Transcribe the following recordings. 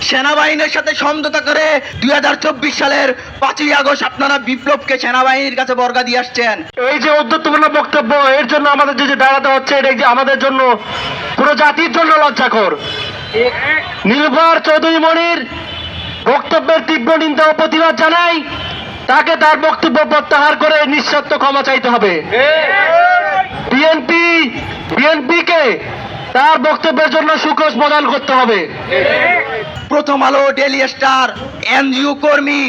সেনাবাহিনীর সাথে সমঝোতা করে 2024 সালের 5ই আগস্ট আপনারা বিপ্লবকে সেনাবাহিনীর কাছে বর্গা দিয়ে আসছেন। এই যে উদ্ধত্তপূর্ণ বক্তব্য, এর জন্য আমাদের যে দাঁড়াতে হচ্ছে, এটা আমাদের জন্য, পুরো জাতির জন্য লজ্জাকর। নীলুফার চৌধুরী মনির বক্তব্যের তীব্র নিন্দা ও প্রতিবাদ জানাই। তাকে তার বক্তব্য প্রত্যাহার করে নিঃশর্ত ক্ষমা চাইতে হবে। বিএনপিকে তার বক্তব্যের জন্য সুখোশ প্রদান করতে হবে। প্রথম আলো, ডেইলি স্টার, এনজিও কর্মী,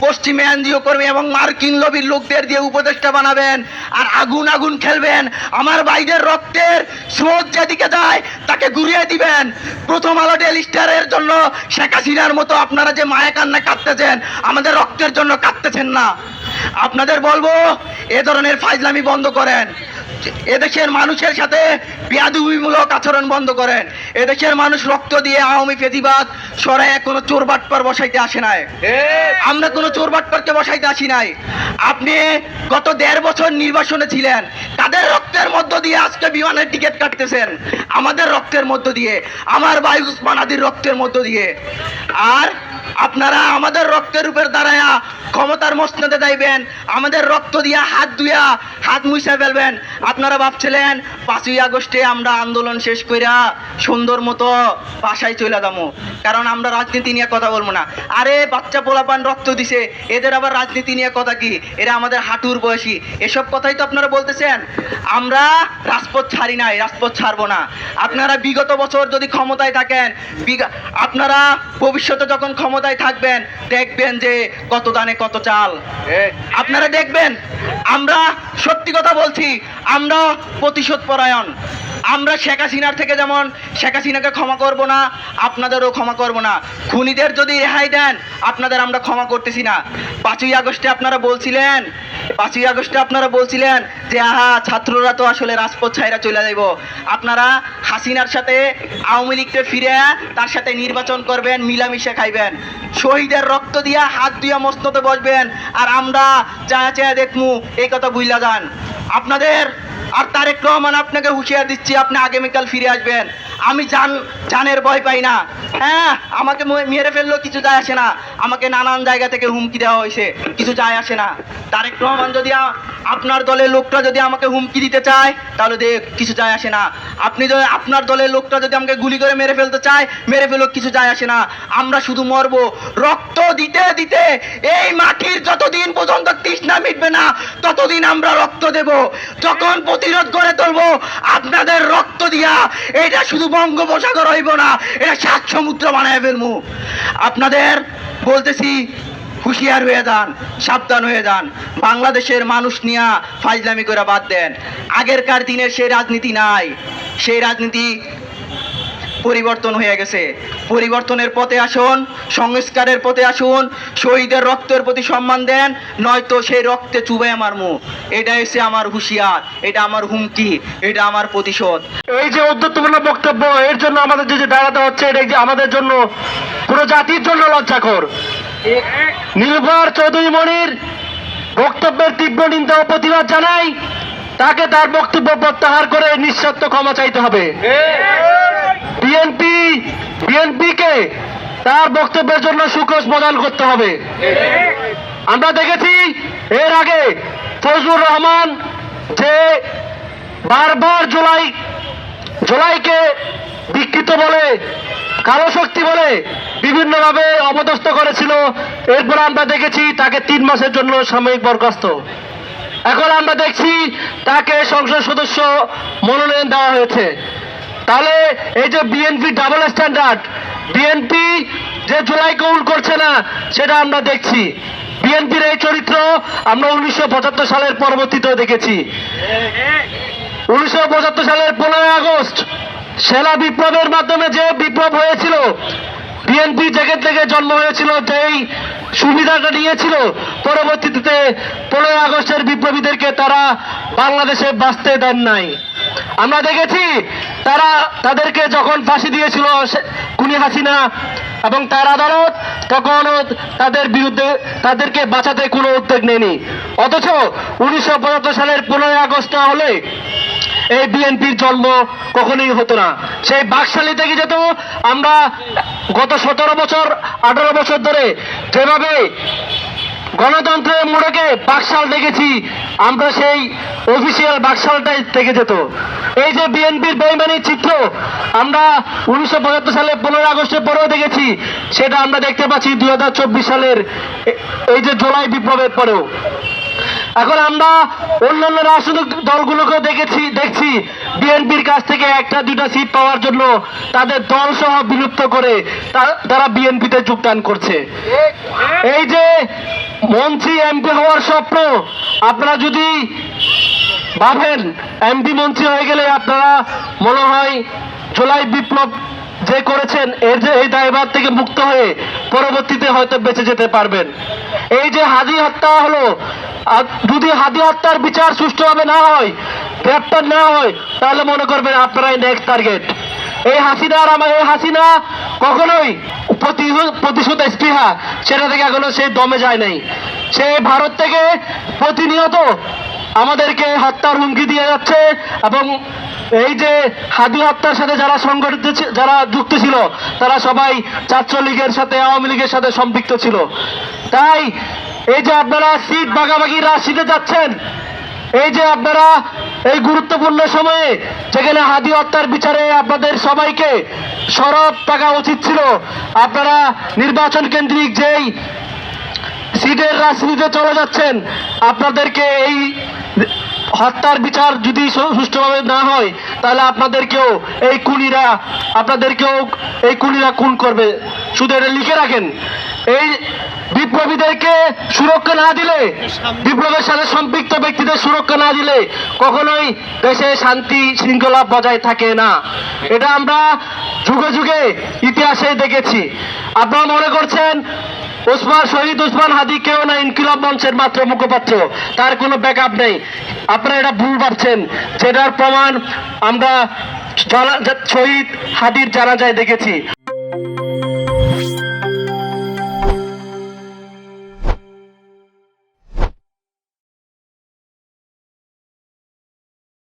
পশ্চিমে এনজিও কর্মী এবং মার্কিন লবির লোকদের দিয়ে উপদেষ্টা বানাবেন আর আগুন আগুন খেলবেন। আমার ভাইদের রক্তের স্রোত যেদিকে যায় তাকে ঘুরিয়ে দিবেন। প্রথম আলো, ডেইলি স্টারের জন্য শেখ হাসিনার মতো আপনারা যে মায়া কান্না কাঁদতেছেন, আমাদের রক্তের জন্য কাঁদতেছেন না। আপনাদের বলবো, এ ধরনের ফাইজলামি বন্ধ করেন। এদেশের মানুষের সাথে বেয়াদবিমূলক আচরণ বন্ধ করেন। এদেশের মানুষ রক্ত দিয়ে আওয়ামী ফেসিবাদ সরায় কোনো চোর বাটপার বসাইতে আসে নাই। আমরা কোনো চোর বাটপারকে বসাইতে আসি নাই। আপনি গত 1.5 বছর নির্বাসনে ছিলেন, তাদের রক্তের মধ্য দিয়ে আজকে বিমানের টিকিট কাটতেছেন, আমাদের রক্তের মধ্য দিয়ে, আমার ভাই উসমান হাদির রক্তের মধ্য দিয়ে। আর আপনারা আমাদের রক্তের উপর দাঁড়ায়া ক্ষমতার মসনদে যাইবেন, আমাদের রক্ত দিয়া হাত ধুইয়া হাত মুছে ফেলবেন। আপনারা ভাবছিলেন 5ই আগস্টে আমরা আন্দোলন শেষ কইরা সুন্দর মতো বাসায় চলে যাবো, কারণ আমরা রাজনীতি নিয়ে কথা বলবো না। আরে বাচ্চা পোলাপান রক্ত দিছে, এদের আবার রাজনীতি নিয়ে কথা কি? এরা আমাদের হাঁটুর বয়সী। এসব কথাই তো আপনারা বলতেছেন। আমরা রাজপথ ছাড়ি নাই, রাজপথ ছাড়বো না। আপনারা বিগত বছর যদি ক্ষমতায় থাকেন, আপনারা ভবিষ্যতে যখন ক্ষমতায় থাকবেন, দেখবেন যে কত দানে কত চাল। আপনারা দেখবেন আমরা সত্যি কথা বলছি, আমরা প্রতিশোধ পরায়ণ। আমরা শেখ হাসিনার থেকে যেমন শেখ হাসিনাকে ক্ষমা করব না, আপনাদেরও ক্ষমা করব না। খুনিদের যদি রেহাই দেন, আপনাদের আমরা ক্ষমা করতেছি না। 5ই আগস্টে আপনারা বলছিলেন যে আহা ছাত্ররা তো আসলে রাজপথ ছাইরা চলে যাইব। আপনারা হাসিনার সাথে আওয়ামী লীগকে ফিরে তার সাথে নির্বাচন করবেন, মিলামিশে খাইবেন, শহীদের রক্ত দিয়া হাত দিয়া মস্ততে বসবেন, আর আমরা চায়া চায়া দেখমু, এই কথা ভুইলা যান। আপনাদের আর তারেক রহমান আপনাকে হুঁশিয়ার দিচ্ছি, আপনি আগামীকাল ফিরে আসবেন। আমি জানের ভয় পাই না। হ্যাঁ, আমাকে মেরে ফেললেও কিছু যায় আসে না, আমাকে নানান জায়গা থেকে হুমকি দেওয়া হয়েছে, কিছু যায় আসে না। তারেক রহমান যদি আপনার দলের লোকটা যদি আমাকে হুমকি দিতে চায়, তাহলে কিছু যায় আসে না। আপনি যদি আপনার দলের লোকটা যদি আমাকে গুলি করে মেরে ফেলতে চায়, মেরে ফেলো, কিছু যায় আসে না। আমরা শুধু মরবো। রক্ত দিতে দিতে এই মাটির যতদিন পর্যন্ত তৃষ্ণা মিটবে না, ততদিন আমরা রক্ত দেব। যখন প্রতিরোধ করে তুলবো আপনাদের রক্ত দিয়া, এটা শুধু বঙ্গোপসাগর হইব না, এটা 7 সমুদ্র বানায় ফেলবো। আপনাদের বলতেছি, হুঁশিয়ার হয়ে যান, সাবধান হয়ে যান। বাংলাদেশের মানুষ নিয়ে ফাইজলামি করে বাদ দেন। আগেরকার দিনের সেই রাজনীতি নাই, সেই রাজনীতি পরিবর্তন হয়ে গেছে। পরিবর্তনের পথে আসুন, সংস্কারের পথে আসুন, শহীদের রক্তের প্রতি সম্মান দেন, নয়তো সেই রক্তে চুবে মারমু। এটা এসে আমার হুঁশিয়ার, এটা আমার হুমকি, এটা আমার প্রতিশোধ। এই যে উদ্ধত্তপূর্ণ বক্তব্য, এর জন্য আমাদের যে দাঁড়াতে হচ্ছে, এটা আমাদের জন্য, পুরো জাতির জন্য লজ্জাকর। নীলুফার চৌধুরী মনির বক্তব্যের তীব্র নিন্দা ও প্রতিবাদ জানাই। তাকে তার বক্তব্য প্রত্যাহার করে নিঃশর্ত ক্ষমা চাইতে হবে। বিএনপিকে তার বক্তব্যের জন্য সুখোশ প্রদান করতে হবে। আমরা দেখেছি এর আগে ফজলুর রহমান যে বারবার জুলাইকে বিকৃত বলে, কালো শক্তি বলে বিভিন্নভাবে অপদস্থ করেছিল। এরপর আমরা দেখেছি তাকে 3 মাসের জন্য সাময়িক বরখাস্ত। এখন আমরা দেখছি তাকে সংসদ সদস্য মনোনয়ন দেওয়া হয়েছে। তাহলে এই যে বিএনপি ডাবল স্ট্যান্ডার্ড, বিএনপি যে জুলাই কবুল করছে না, সেটা আমরা দেখছি। বিএনপির এই চরিত্র আমরা 1975 সালের পরবর্তীতেও দেখেছি। 1975 সালের 15ই আগস্ট সেনা বিপ্লবের মাধ্যমে যে বিপ্লব হয়েছিল, বিএনপি জেগে থেকে জন্ম হয়েছিল, যেই সুবিধাটা নিয়েছিল, পরবর্তীতে 15ই আগস্টের বিপ্লবীদেরকে তারা বাংলাদেশে বাঁচতে দেন নাই। আমরা দেখেছি তাদেরকে যখন ফাঁসি দিয়েছিল খুনি হাসিনা এবং তার আদালত, তখন তাদের বিরুদ্ধে তাদেরকে বাঁচাতে কোনো উদ্যোগ নেয়নি। অথচ 1975 সালের 15ই আগস্ট না হলে এই বিএনপির জন্ম কখনোই হতো না। সেই বাকশালী থেকে যেত আমরা গত 17 বছর 18 বছর ধরে যেভাবে গণতন্ত্রের মোড়কে বাকশাল দেখেছি, আমরা সেই অফিসিয়াল বাকশালটাই থেকে যেত। এই যে বিএনপির বেইমানির চিত্র আমরা 1975 সালে 15 আগস্টের পরেও দেখেছি, সেটা আমরা দেখতে পাচ্ছি 2024 সালের এই যে জুলাই বিপ্লবের পরেও। এখন আমরা অন্যান্য রাজনৈতিক দলগুলোকেও দেখছি বিএনপির কাছ থেকে একটা দুটা সিট পাওয়ার জন্য তাদের দল সহ বিলুপ্ত করে তারা বিএনপিতে যোগদান করছে। এই যে মন্ত্রী এমপি হওয়ার স্বপ্ন, আপনারা যদি ভাবেন এমপি মন্ত্রী হয়ে গেলে আপনারা মনে হয় জুলাই বিপ্লব যে করেছেন এই দায়ভার থেকে মুক্ত হয়ে পরবর্তীতে হয়তো বেঁচে যেতে পারবেন। এই যে হাদি হত্যা হলো, যদি হাদি হত্যার বিচার সুষ্ঠুভাবে না হয়, গ্রেপ্তার না হয়, তাহলে মনে করবেন আপনারাই নেক্সট টার্গেট। এই হাসিনা কখনোই প্রতিশোধ স্পৃহা সেটা থেকে এখনো সে দমে যায় নাই। সে ভারত থেকে প্রতিনিয়ত আমাদেরকে হত্যার হুমকি দিয়ে যাচ্ছে এবং এই যে হাদি হত্যার সাথে যারা যুক্ত ছিল তারা সবাই ছাত্রলীগের সাথে আওয়ামী লীগের সাথে সম্পৃক্ত ছিল। তাই এই যে আপনারা সিট ভাগাভাগি রাজনীতিতে যাচ্ছেন, এই যে আপনারা এই গুরুত্বপূর্ণ সময়ে যেখানে হাদি হত্যার বিচারে আপনাদের সবাইকে সরব থাকা উচিত ছিল, আপনারা নির্বাচন কেন্দ্রিক যেই সিটের রাজনীতিতে চলে যাচ্ছেন, আপনাদেরকে এই হত্যার বিচার যদি সুষ্ঠুভাবে না হয় তাহলে আপনাদেরকেও এই খুনিরা খুন করবে। শুধু এটা লিখে রাখেন, এই বিপ্লবীদেরকে সুরক্ষা না দিলে, বিপ্লবের সাথে সম্পৃক্ত ব্যক্তিদের সুরক্ষা না দিলে কখনোই দেশে শান্তি শৃঙ্খলা বজায় থাকে না। এটা আমরা যুগে যুগে ইতিহাসে দেখেছি। আপনারা মনে করছেন শহীদ ওসমান হাদি কেউ না ইনকিলাব মঞ্চের মাত্র মুখপাত্র, তার কোনো ব্যাকআপ নেই। আপনারা এটা ভুল ভাবছেন, যেটার প্রমাণ আমরা শহীদ হাদির জানাজায় দেখেছি।